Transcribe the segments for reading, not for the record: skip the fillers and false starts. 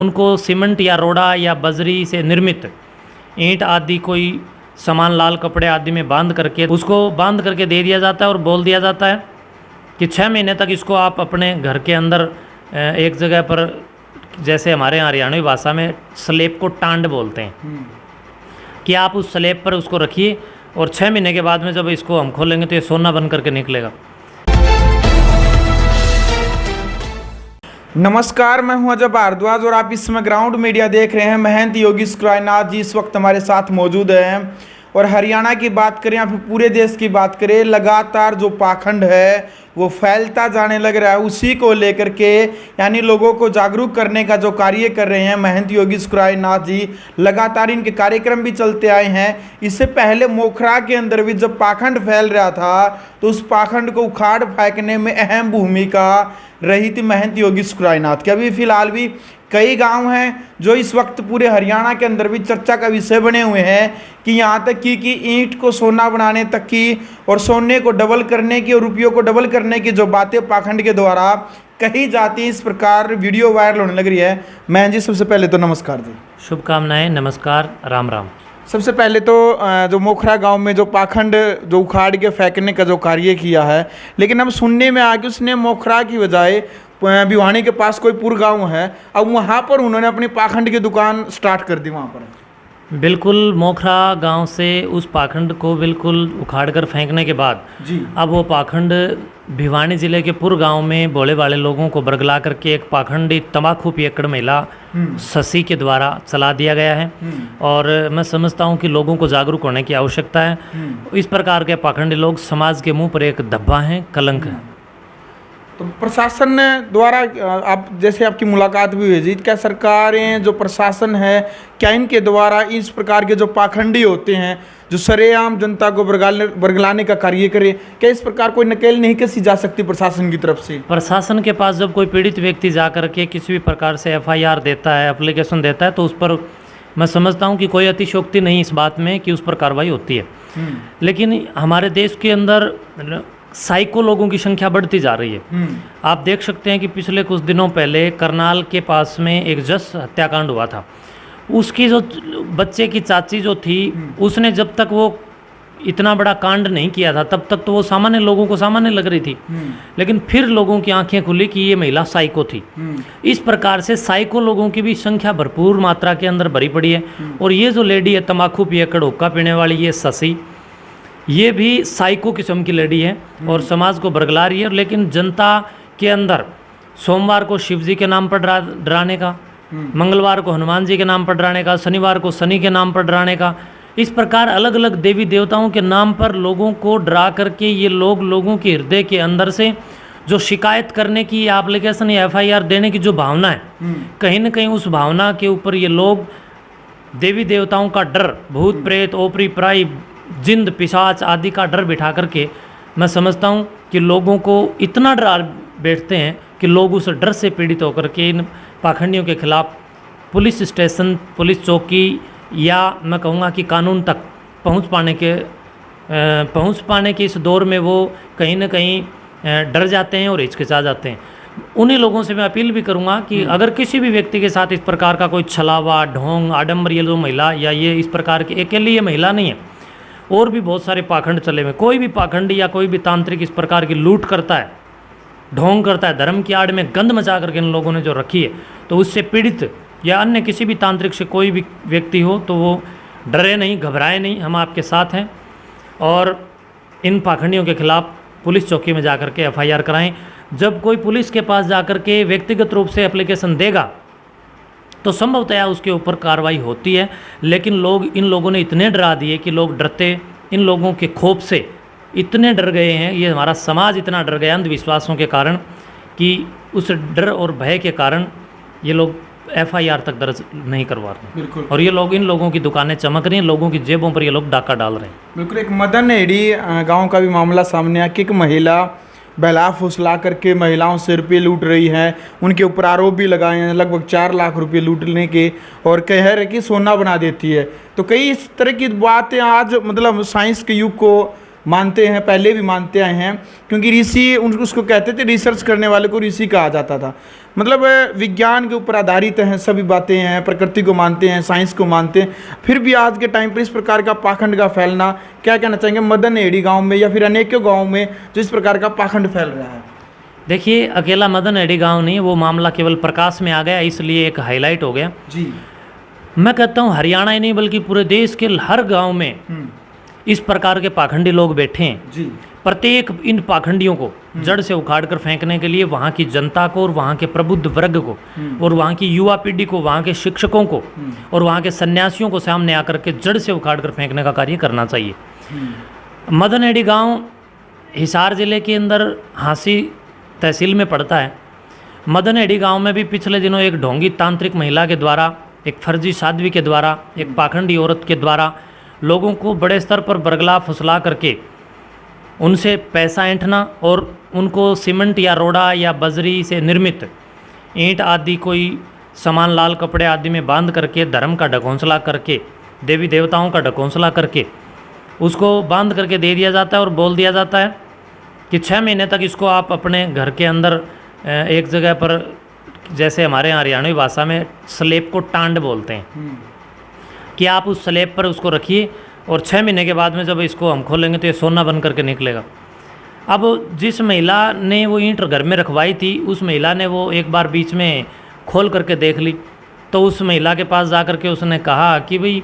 उनको सीमेंट या रोड़ा या बजरी से निर्मित ईंट आदि कोई सामान लाल कपड़े आदि में बांध करके दे दिया जाता है और बोल दिया जाता है कि 6 महीने तक इसको आप अपने घर के अंदर एक जगह पर, जैसे हमारे यहाँ हरियाणवी भाषा में स्लेब को टांड बोलते हैं, कि आप उस स्लेब पर उसको रखिए और 6 महीने के बाद में जब इसको हम खोलेंगे तो ये सोना बन करके निकलेगा। नमस्कार, मैं हूं अजय भारद्वाज और आप इस समय ग्राउंड मीडिया देख रहे हैं। महंत योगी शुक्रानाथ जी इस वक्त हमारे साथ मौजूद हैं और हरियाणा की बात करें या फिर पूरे देश की बात करें, लगातार जो पाखंड है वो फैलता जाने लग रहा है। उसी को लेकर के यानी लोगों को जागरूक करने का जो कार्य कर रहे हैं महंत योगी शुक्रानाथ जी, लगातार इनके कार्यक्रम भी चलते आए हैं। इससे पहले मोखरा के अंदर भी जब पाखंड फैल रहा था तो उस पाखंड को उखाड़ फेंकने में अहम भूमिका रही थी महंत योगी शुक्रानाथ की। अभी फिलहाल भी कई गांव हैं जो इस वक्त पूरे हरियाणा के अंदर भी चर्चा का विषय बने हुए हैं कि यहाँ तक कि ईंट को सोना बनाने तक की और सोने को डबल करने की और रुपयों को डबल करने की जो बातें पाखंड के द्वारा कही जाती हैं, इस प्रकार वीडियो वायरल होने लग रही है। महंत जी, सबसे पहले तो नमस्कार जी। शुभकामनाएं, नमस्कार, राम राम। सबसे पहले तो जो मोखरा गांव में जो पाखंड जो उखाड़ के फेंकने का जो कार्य किया है, लेकिन अब सुनने में आ कि उसने मोखरा की बजाय भिवानी के पास कोई पुर गांव है, अब वहां पर उन्होंने अपनी पाखंड की दुकान स्टार्ट कर दी वहां पर। बिल्कुल, मोखरा गांव से उस पाखंड को बिल्कुल उखाड़ कर फेंकने के बाद जी अब वो पाखंड भिवानी जिले के पुर गांव में भोले भाले लोगों को बरगला करके एक पाखंडी तंबाकू पियक्कड़ महिला शशि के द्वारा चला दिया गया है। और मैं समझता हूं कि लोगों को जागरूक होने की आवश्यकता है। इस प्रकार के पाखंडी लोग समाज के मुंह पर एक धब्बा हैं, कलंक है। तो प्रशासन द्वारा आप जैसे आपकी मुलाकात भी हुई जी, क्या सरकारें जो प्रशासन है क्या इनके द्वारा इस प्रकार के जो पाखंडी होते हैं जो सरेआम जनता को बरगलाने का कार्य करे, क्या इस प्रकार कोई नकेल नहीं कसी जा सकती प्रशासन की तरफ से? प्रशासन के पास जब कोई पीड़ित व्यक्ति जा करके किसी भी प्रकार से FIR देता है, एप्लीकेशन देता है, तो उस पर मैं समझता हूँ कि कोई अतिशयोक्ति नहीं इस बात में कि उस पर कार्रवाई होती है। लेकिन हमारे देश के अंदर साइको लोगों की संख्या बढ़ती जा रही है। आप देख सकते हैं कि पिछले कुछ दिनों पहले करनाल के पास में एक जस हत्याकांड हुआ था। उसकी जो बच्चे की चाची जो थी, उसने जब तक वो इतना बड़ा कांड नहीं किया था तब तक तो वो सामान्य लोगों को सामान्य लग रही थी, लेकिन फिर लोगों की आंखें खुली कि ये महिला साइको थी। इस प्रकार से साइको लोगों की भी संख्या भरपूर मात्रा के अंदर भरी पड़ी है। और ये जो लेडी है तंबाकू पियक्कड़ हुक्का पीने वाली, ये शशि, ये भी साइको किस्म की लेडी है और समाज को बरगला रही है। लेकिन जनता के अंदर सोमवार को शिव जी के नाम पर डराने का, मंगलवार को हनुमान जी के नाम पर डराने का, शनिवार को शनि के नाम पर डराने का, इस प्रकार अलग अलग देवी देवताओं के नाम पर लोगों को डरा करके ये लोगों के हृदय के अंदर से जो शिकायत करने की एप्लीकेशन या FIR देने की जो भावना है, कहीं ना कहीं उस भावना के ऊपर ये लोग देवी देवताओं का डर, भूत प्रेत, ओपरी पराई, जिंद पिशाच आदि का डर बिठा करके मैं समझता हूँ कि लोगों को इतना डरा बैठते हैं कि लोग उस डर से पीड़ित होकर के इन पाखंडियों के खिलाफ पुलिस स्टेशन, पुलिस चौकी या मैं कहूँगा कि कानून तक पहुँच पाने के इस दौर में वो कहीं ना कहीं डर जाते हैं और हिचकिचा जाते हैं। उन्हीं लोगों से मैं अपील भी करूँगा कि अगर किसी भी व्यक्ति के साथ इस प्रकार का कोई छलावा, ढोंग, आडम्बर, ये जो महिला या ये इस प्रकार की अकेली ये महिला नहीं है, और भी बहुत सारे पाखंड चले हुए, कोई भी पाखंडी या कोई भी तांत्रिक इस प्रकार की लूट करता है, ढोंग करता है, धर्म की आड़ में गंद मचा करके इन लोगों ने जो रखी है, तो उससे पीड़ित या अन्य किसी भी तांत्रिक से कोई भी व्यक्ति हो तो वो डरे नहीं, घबराए नहीं, हम आपके साथ हैं। और इन पाखंडियों के खिलाफ पुलिस चौकी में जाकर के FIR कराएं। जब कोई पुलिस के पास जाकर के व्यक्तिगत रूप से एप्लीकेशन देगा तो संभवतः उसके ऊपर कार्रवाई होती है। लेकिन इन लोगों ने इतने डरा दिए कि लोग डरते, इन लोगों के खौफ से इतने डर गए हैं, ये हमारा समाज इतना डर गया अंधविश्वासों के कारण कि उस डर और भय के कारण ये लोग FIR तक दर्ज नहीं करवा रहे। बिल्कुल। और ये लोग, इन लोगों की दुकानें चमक रही हैं, लोगों की जेबों पर ये लोग डाका डाल रहे हैं। बिल्कुल। एक मदन हेड़ी गाँव का भी मामला सामने आया कि एक महिला बहला फुसला करके महिलाओं से रुपये लूट रही है। उनके ऊपर आरोप भी लगाए हैं लगभग 4 लाख रुपये लूटने के, और कह रहे कि सोना बना देती है। तो कई इस तरह की बातें आज मतलब साइंस के युग को मानते हैं, पहले भी मानते आए हैं, क्योंकि ऋषि उसको कहते थे, रिसर्च करने वाले को ऋषि कहा जाता था। मतलब विज्ञान के ऊपर आधारित हैं, सभी बातें हैं, प्रकृति को मानते हैं, साइंस को मानते हैं, फिर भी आज के टाइम पर इस प्रकार का पाखंड का फैलना, क्या कहना चाहेंगे मदनहेड़ी गांव में या फिर अनेकों गांव में जो इस प्रकार का पाखंड फैल रहा है? देखिए, अकेला मदनहेड़ी गांव नहीं, वो मामला केवल प्रकाश में आ गया, इसलिए एक हाईलाइट हो गया जी। मैं कहता हूँ हरियाणा ही नहीं बल्कि पूरे देश के हर गांव में इस प्रकार के पाखंडी लोग बैठे हैं जी। प्रत्येक इन पाखंडियों को जड़ से उखाड़ कर फेंकने के लिए वहाँ की जनता को और वहाँ के प्रबुद्ध वर्ग को और वहाँ की युवा पीढ़ी को, वहाँ के शिक्षकों को और वहाँ के सन्यासियों को सामने आकर के जड़ से उखाड़ कर फेंकने का कार्य करना चाहिए। मदनहेड़ी गांव हिसार जिले के अंदर हांसी तहसील में पड़ता है। मदनहेड़ी गांव में भी पिछले दिनों एक ढोंगी तांत्रिक महिला के द्वारा, एक फर्जी साध्वी के द्वारा, एक पाखंडी औरत के द्वारा लोगों को बड़े स्तर पर बरगला फुसला करके उनसे पैसा ऐंठना और उनको सीमेंट या रोड़ा या बजरी से निर्मित ईंट आदि कोई सामान, लाल कपड़े आदि में बांध करके धर्म का ढकोंसला करके, देवी देवताओं का ढकोंसला करके उसको बांध करके दे दिया जाता है और बोल दिया जाता है कि 6 महीने तक इसको आप अपने घर के अंदर एक जगह पर, जैसे हमारे यहाँ हरियाणवी भाषा में स्लेब को टांड बोलते हैं, कि आप उस स्लेब पर उसको रखिए और 6 महीने के बाद में जब इसको हम खोलेंगे तो ये सोना बन करके निकलेगा। अब जिस महिला ने वो ईंट घर में रखवाई थी, उस महिला ने वो एक बार बीच में खोल करके देख ली, तो उस महिला के पास जा कर के उसने कहा कि भाई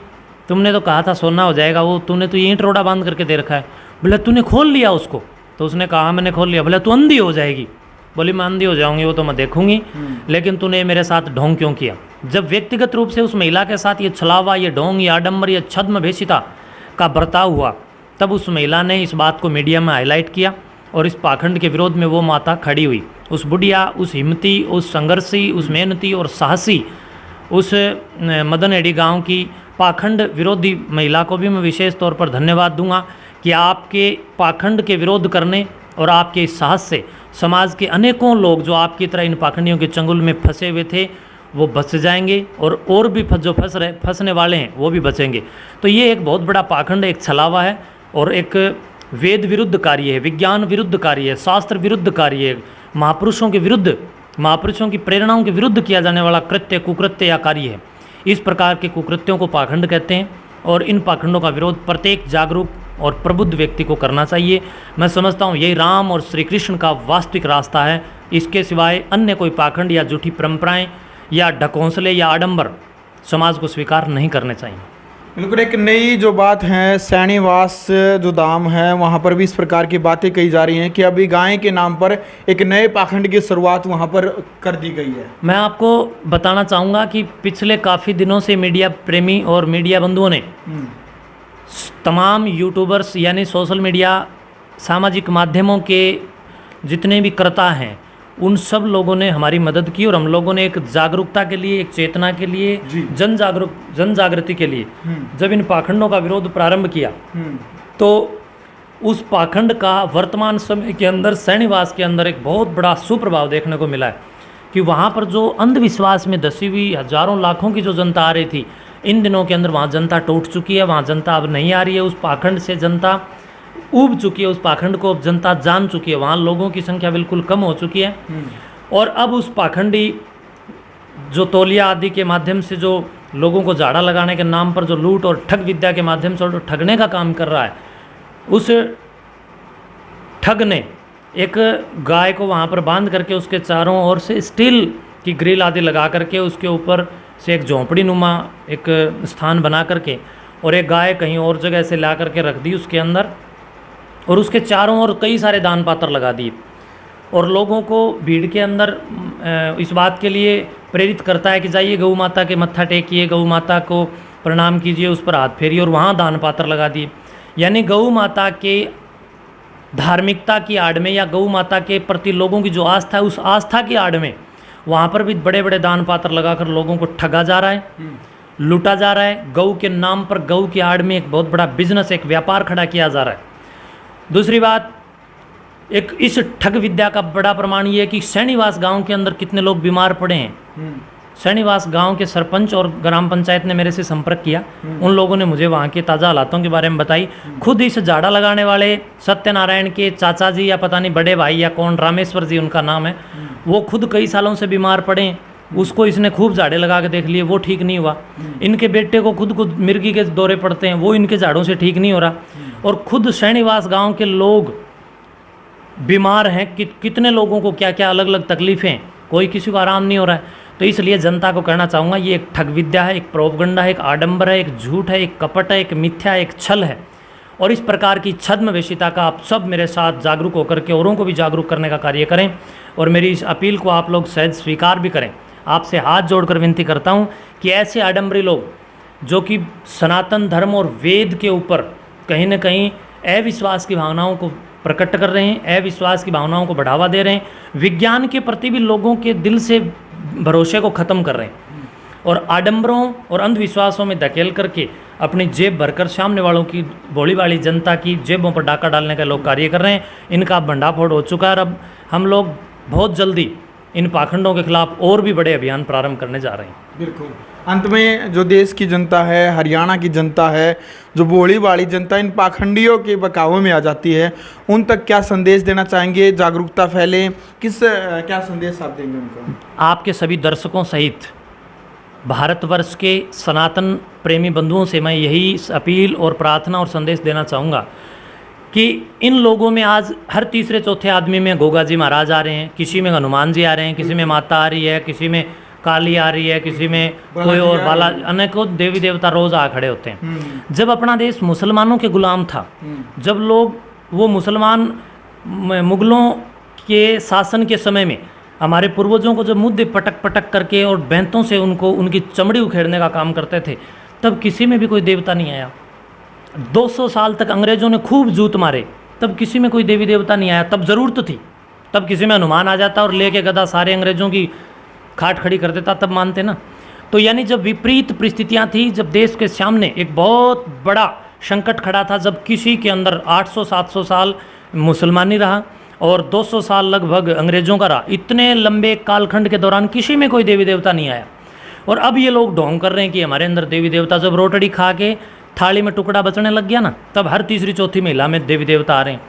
तुमने तो कहा था सोना हो जाएगा, वो तूने तो ईंट रोड़ा बांध करके दे रखा है। बोले तूने खोल लिया उसको? तो उसने कहा मैंने खोल लिया। बोले तू अंधी हो जाएगी। बोली मैं अंधी हो जाऊंगी, वो तो मैं देखूंगी, लेकिन तूने मेरे साथ ढोंग क्यों किया? जब व्यक्तिगत रूप से उस महिला के साथ ये छलावा, ये ढोंग, ये आडंबर, ये छद्म भेषिता का बर्ताव हुआ, तब उस महिला ने इस बात को मीडिया में हाईलाइट किया और इस पाखंड के विरोध में वो माता खड़ी हुई। उस बुढ़िया, उस हिम्मती, उस संघर्षी, उस मेहनती और साहसी उस मदनहेड़ी गांव की पाखंड विरोधी महिला को भी मैं विशेष तौर पर धन्यवाद दूंगा कि आपके पाखंड के विरोध करने और आपके इस साहस से समाज के अनेकों लोग जो आपकी तरह इन पाखंडियों के चंगुल में फंसे हुए थे वो बच जाएंगे और भी जो फंसने वाले हैं वो भी बचेंगे। तो ये एक बहुत बड़ा पाखंड, एक छलावा है और एक वेद विरुद्ध कार्य है, विज्ञान विरुद्ध कार्य है, शास्त्र विरुद्ध कार्य है, महापुरुषों के विरुद्ध, महापुरुषों की प्रेरणाओं के विरुद्ध किया जाने वाला कृत्य, कुकृत्य या कार्य है। इस प्रकार के कुकृत्यों को पाखंड कहते हैं और इन पाखंडों का विरोध प्रत्येक जागरूक और प्रबुद्ध व्यक्ति को करना चाहिए। मैं समझता हूँ यही राम और श्री कृष्ण का वास्तविक रास्ता है। इसके सिवाय अन्य कोई पाखंड या झूठी परंपराएं या ढकोंसले या आडंबर समाज को स्वीकार नहीं करने चाहिए। बिल्कुल, एक नई जो बात है, सैनीवास जो धाम है वहाँ पर भी इस प्रकार की बातें कही जा रही हैं कि अभी गाय के नाम पर एक नए पाखंड की शुरुआत वहाँ पर कर दी गई है। मैं आपको बताना चाहूँगा कि पिछले काफ़ी दिनों से मीडिया प्रेमी और मीडिया बंधुओं ने तमाम यूट्यूबर्स यानी सोशल मीडिया सामाजिक माध्यमों के जितने भी कर्ता हैं उन सब लोगों ने हमारी मदद की और हम लोगों ने एक जागरूकता के लिए, एक चेतना के लिए, जन जागृति के लिए जब इन पाखंडों का विरोध प्रारंभ किया तो उस पाखंड का वर्तमान समय के अंदर सैनीवास के अंदर एक बहुत बड़ा सुप्रभाव देखने को मिला है कि वहाँ पर जो अंधविश्वास में धसी हुई हजारों लाखों की जो जनता आ रही थी, इन दिनों के अंदर वहाँ जनता टूट चुकी है, वहाँ जनता अब नहीं आ रही है। उस पाखंड से जनता ऊब चुकी है, उस पाखंड को अब जनता जान चुकी है, वहाँ लोगों की संख्या बिल्कुल कम हो चुकी है। और अब उस पाखंडी जो तौलिया आदि के माध्यम से जो लोगों को झाड़ा लगाने के नाम पर जो लूट और ठग विद्या के माध्यम से ठगने का काम कर रहा है, उस ठग ने एक गाय को वहाँ पर बांध करके उसके चारों ओर से स्टील की ग्रिल आदि लगा करके उसके ऊपर से एक झोंपड़ी नुमा एक स्थान बना करके और एक गाय कहीं और जगह से ला करके रख दी उसके अंदर और उसके चारों ओर कई सारे दान पात्र लगा दिए और लोगों को भीड़ के अंदर इस बात के लिए प्रेरित करता है कि जाइए गौ माता के मत्था टेकिए, गौ माता को प्रणाम कीजिए, उस पर हाथ फेरिए और वहाँ दान पात्र लगा दिए। यानी गौ माता के धार्मिकता की आड़ में या गौ माता के प्रति लोगों की जो आस्था है उस आस्था की आड़ में वहाँ पर भी बड़े बड़े दान पात्र लगाकर लोगों को ठगा जा रहा है, लूटा जा रहा है। गौ के नाम पर गौ की आड़ में एक बहुत बड़ा बिजनेस, एक व्यापार खड़ा किया जा रहा है। दूसरी बात, एक इस ठग विद्या का बड़ा प्रमाण ये है कि सैनीवास गांव के अंदर कितने लोग बीमार पड़े हैं। श्रीनिवास गांव के सरपंच और ग्राम पंचायत ने मेरे से संपर्क किया। उन लोगों ने मुझे वहाँ के ताज़ा हालातों के बारे में बताई। खुद इस झाड़ा लगाने वाले सत्यनारायण के चाचा जी या पता नहीं बड़े भाई या कौन, रामेश्वर जी उनका नाम है, वो खुद कई सालों से बीमार पड़े। उसको इसने खूब झाड़े लगा के देख लिए, वो ठीक नहीं हुआ। इनके बेटे को खुद मिर्गी के दौरे पड़ते हैं, वो इनके झाड़ों से ठीक नहीं हो रहा। और खुद श्रीनिवास गांव के लोग बीमार हैं, कितने लोगों को क्या क्या अलग अलग तकलीफ़ें, कोई किसी को आराम नहीं हो रहा है। तो इसलिए जनता को कहना चाहूँगा, ये एक ठग विद्या है, एक प्रोपगंडा है, एक आडंबर है, एक झूठ है, एक कपट है, एक मिथ्या, एक छल है। और इस प्रकार की छद्मवेशिता का आप सब मेरे साथ जागरूक होकर के औरों को भी जागरूक करने का कार्य करें। और मेरी इस अपील को आप लोग सहज स्वीकार भी करें। आपसे हाथ जोड़कर विनती करता हूँ कि ऐसे आडंबरी लोग जो कि सनातन धर्म और वेद के ऊपर कहीं न कहीं अविश्वास की भावनाओं को प्रकट कर रहे हैं, अविश्वास की भावनाओं को बढ़ावा दे रहे हैं, विज्ञान के प्रति भी लोगों के दिल से भरोसे को ख़त्म कर रहे हैं और आडंबरों और अंधविश्वासों में धकेल करके अपनी जेब भरकर सामने वालों की, भोली वाली जनता की जेबों पर डाका डालने का लोग कार्य कर रहे हैं। इनका भंडाफोड़ हो चुका है और अब हम लोग बहुत जल्दी इन पाखंडों के खिलाफ और भी बड़े अभियान प्रारंभ करने जा रहे हैं। बिल्कुल। अंत में जो देश की जनता है, हरियाणा की जनता है, जो भोली भाली जनता इन पाखंडियों के बहकावे में आ जाती है, उन तक क्या संदेश देना चाहेंगे? जागरूकता फैले, क्या संदेश आप देंगे उनको? आपके सभी दर्शकों सहित भारतवर्ष के सनातन प्रेमी बंधुओं से मैं यही अपील और प्रार्थना और संदेश देना चाहूँगा कि इन लोगों में आज हर तीसरे चौथे आदमी में गोगा जी महाराज आ रहे हैं, किसी में हनुमान जी आ रहे हैं, किसी में माता आ रही है, किसी में काली आ रही है, किसी में कोई और बाला, अनेकों देवी देवता रोज आ खड़े होते हैं। जब अपना देश मुसलमानों के गुलाम था, जब लोग वो मुसलमान मुगलों के शासन के समय में हमारे पूर्वजों को जब मुद्दे पटक पटक करके और बैंतों से उनको उनकी चमड़ी उखेड़ने का काम करते थे, तब किसी में भी कोई देवता नहीं आया। 200 साल तक अंग्रेज़ों ने खूब जूत मारे, तब किसी में कोई देवी देवता नहीं आया। तब ज़रूरत थी, तब किसी में हनुमान आ जाता और लेके गदा सारे अंग्रेज़ों की खाट खड़ी कर देता, तब मानते ना। तो यानी जब विपरीत परिस्थितियां थी, जब देश के सामने एक बहुत बड़ा संकट खड़ा था, जब किसी के अंदर 800-700 साल मुसलमानी रहा और 200 साल लगभग अंग्रेज़ों का रहा, इतने लंबे कालखंड के दौरान किसी में कोई देवी देवता नहीं आया। और अब ये लोग ढोंग कर रहे हैं कि हमारे अंदर देवी देवता, जब रोटड़ी खा के थाली में टुकड़ा बचने लग गया ना, तब हर तीसरी चौथी महिला में देवी देवता आ रहे हैं।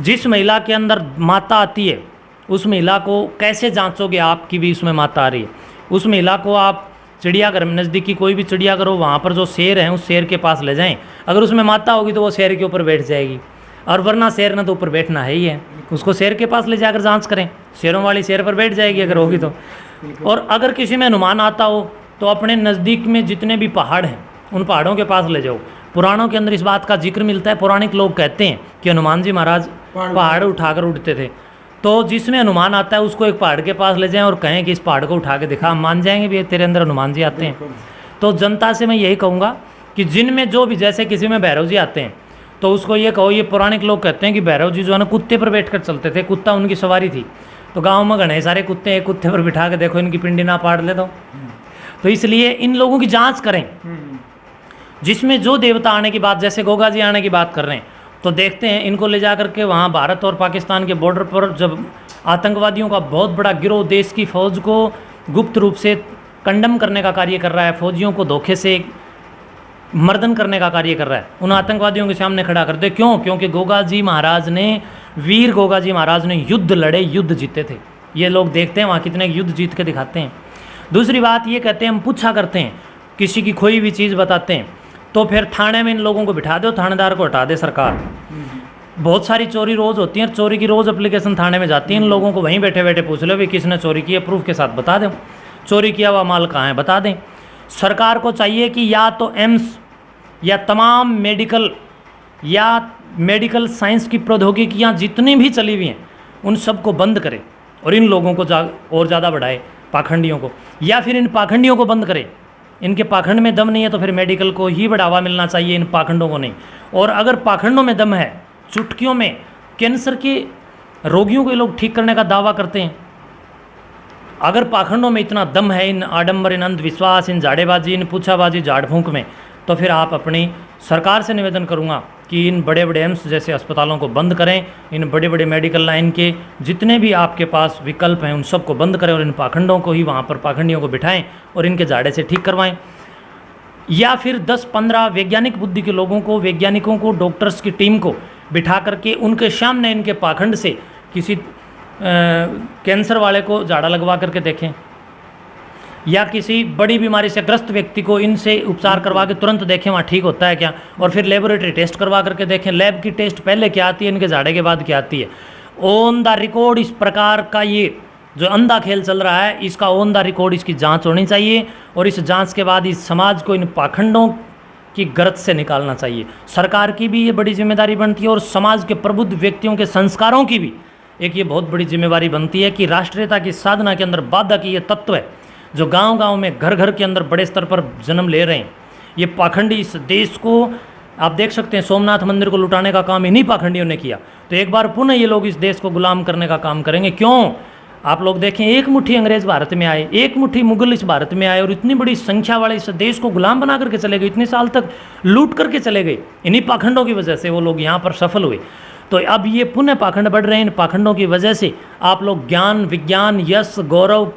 जिस महिला के अंदर माता आती है, उस महिला को कैसे जांचोगे आप कि भी उसमें माता आ रही है? उस महिला को आप चिड़ियाघर में, नज़दीकी कोई भी चिड़ियाघर हो, वहाँ पर जो शेर हैं उस शेर के पास ले जाएं। अगर उसमें माता होगी तो वो शेर के ऊपर बैठ जाएगी, और वरना शेर ने तो ऊपर बैठना है ही है। उसको शेर के पास ले जाकर जांच करें, शेरों वाली शेर पर बैठ जाएगी अगर होगी तो। और अगर किसी में हनुमान आता हो तो अपने नज़दीक में जितने भी पहाड़ हैं उन पहाड़ों के पास ले जाओ। पुराणों के अंदर इस बात का जिक्र मिलता है, पौराणिक लोग कहते हैं कि हनुमान जी महाराज पहाड़ उठाकर उठते थे। तो जिसमें हनुमान आता है उसको एक पहाड़ के पास ले जाएं और कहें कि इस पहाड़ को उठा के दिखा, हम मान जाएंगे भी तेरे अंदर हनुमान जी आते हैं। तो जनता से मैं यही कहूँगा कि जिनमें जो भी, जैसे किसी में भैरव जी आते हैं तो उसको ये कहो, ये पौराणिक लोग कहते हैं कि भैरव जी जो है ना कुत्ते पर बैठ कर चलते थे, कुत्ता उनकी सवारी थी। तो गाँव में घने सारे कुत्ते, एक कुत्ते पर बिठा के देखो इनकी पिंडी ना पाड़ ले तो इसलिए इन लोगों की जाँच करें। जिसमें जो देवता आने की बात, जैसे गोगा जी आने की बात कर रहे हैं, तो देखते हैं इनको ले जा करके वहाँ भारत और पाकिस्तान के बॉर्डर पर जब आतंकवादियों का बहुत बड़ा गिरोह देश की फ़ौज को गुप्त रूप से कंडम करने का कार्य कर रहा है, फौजियों को धोखे से मर्दन करने का कार्य कर रहा है, उन आतंकवादियों के सामने खड़ा कर दे। क्यों? क्योंकि गोगा जी महाराज ने, वीर गोगा जी महाराज ने युद्ध लड़े, युद्ध जीते थे। ये लोग देखते हैं वहाँ कितने युद्ध जीत के दिखाते हैं। दूसरी बात ये कहते हैं, हम पूछा करते हैं, किसी की खोई हुई चीज़ बताते हैं तो फिर थाने में इन लोगों को बिठा दो, थानेदार को हटा दे सरकार। बहुत सारी चोरी रोज़ होती है, चोरी की रोज़ एप्लीकेशन थाने में जाती है। इन लोगों को वहीं बैठे बैठे पूछ लो भी किसने चोरी की है, प्रूफ के साथ बता दें, चोरी किया हुआ माल कहाँ है बता दें। सरकार को चाहिए कि या तो एम्स या तमाम मेडिकल साइंस की प्रौद्योगिकियाँ जितनी भी चली हुई हैं उन सबको बंद करे और इन लोगों को और ज़्यादा बढ़ाए, पाखंडियों को, या फिर इन पाखंडियों को बंद करे। इनके पाखंड में दम नहीं है तो फिर मेडिकल को ही बढ़ावा मिलना चाहिए, इन पाखंडों को नहीं। और अगर पाखंडों में दम है, चुटकियों में कैंसर के रोगियों को लोग ठीक करने का दावा करते हैं, अगर पाखंडों में इतना दम है, इन आडंबर, इन अंधविश्वास, इन झाड़ेबाजी, इन पूछाबाजी, झाड़ फूंक में, तो फिर आप अपनी सरकार से निवेदन करूंगा कि इन बड़े बड़े एम्स जैसे अस्पतालों को बंद करें, इन बड़े बड़े मेडिकल लाइन के जितने भी आपके पास विकल्प हैं उन सबको बंद करें और इन पाखंडों को ही वहाँ पर पाखंडियों को बिठाएं और इनके जाड़े से ठीक करवाएं। या फिर 10-15 वैज्ञानिक बुद्धि के लोगों को, वैज्ञानिकों को, डॉक्टर्स की टीम को बिठा करके उनके सामने इनके पाखंड से किसी कैंसर वाले को झाड़ा लगवा करके देखें, या किसी बड़ी बीमारी से ग्रस्त व्यक्ति को इनसे उपचार करवा के तुरंत देखें वहाँ ठीक होता है क्या, और फिर लेबोरेटरी टेस्ट करवा करके देखें। लैब की टेस्ट पहले क्या आती है, इनके झाड़े के बाद क्या आती है। ऑन द रिकॉर्ड इस प्रकार का ये जो अंधा खेल चल रहा है, इसका ऑन द रिकॉर्ड इसकी जांच होनी चाहिए और इस जांच के बाद इस समाज को इन पाखंडों की गर्त से निकालना चाहिए। सरकार की भी ये बड़ी जिम्मेदारी बनती है और समाज के प्रबुद्ध व्यक्तियों के संस्कारों की भी एक ये बहुत बड़ी जिम्मेदारी बनती है कि राष्ट्रीयता की साधना के अंदर बाधा की ये तत्व है जो गांव-गांव में, घर घर के अंदर बड़े स्तर पर जन्म ले रहे हैं। ये पाखंडी इस देश को, आप देख सकते हैं सोमनाथ मंदिर को लुटाने का काम इन्हीं पाखंडियों ने किया, तो एक बार पुनः ये लोग इस देश को गुलाम करने का काम करेंगे। क्यों? आप लोग देखें, एक मुट्ठी अंग्रेज भारत में आए, एक मुट्ठी मुगल इस भारत में आए और इतनी बड़ी संख्या वाले इस देश को गुलाम बना करके चले गए, इतने साल तक लूट करके चले गए। इन्हीं पाखंडों की वजह से वो लोग यहाँ पर सफल हुए। तो अब ये पुनः पाखंड बढ़ रहे हैं। इन पाखंडों की वजह से आप लोग ज्ञान, विज्ञान, यश, गौरव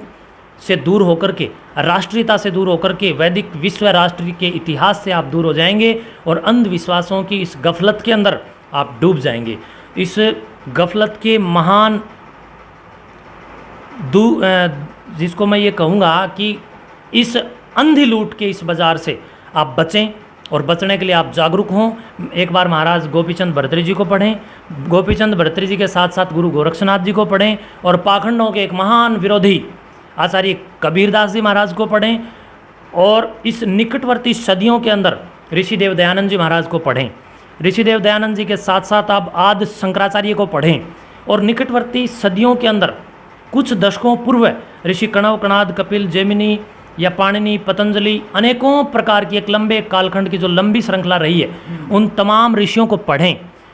से दूर होकर के, राष्ट्रीयता से दूर होकर के, वैदिक विश्व राष्ट्र के इतिहास से आप दूर हो जाएंगे और अंधविश्वासों की इस गफलत के अंदर आप डूब जाएंगे। इस गफलत के महान जिसको मैं ये कहूँगा कि इस अंधी लूट के इस बाज़ार से आप बचें, और बचने के लिए आप जागरूक हों। एक बार महाराज गोपीचंद भर्तृहरि जी को पढ़ें, गोपीचंद भर्तृहरि जी के साथ साथ गुरु गोरक्षनाथ जी को पढ़ें, और पाखंडों के एक महान विरोधी आचार्य कबीरदास जी महाराज को पढ़ें, और इस निकटवर्ती सदियों के अंदर ऋषिदेव दयानंद जी महाराज को पढ़ें। ऋषिदेव दयानंद जी के साथ साथ आप आदि शंकराचार्य को पढ़ें, और निकटवर्ती सदियों के अंदर कुछ दशकों पूर्व ऋषि कणव, कणाद, कपिल, जैमिनी या पाणिनि, पतंजलि, अनेकों प्रकार की एक लंबे कालखंड की जो लंबी श्रृंखला रही है, उन तमाम ऋषियों को पढ़ें।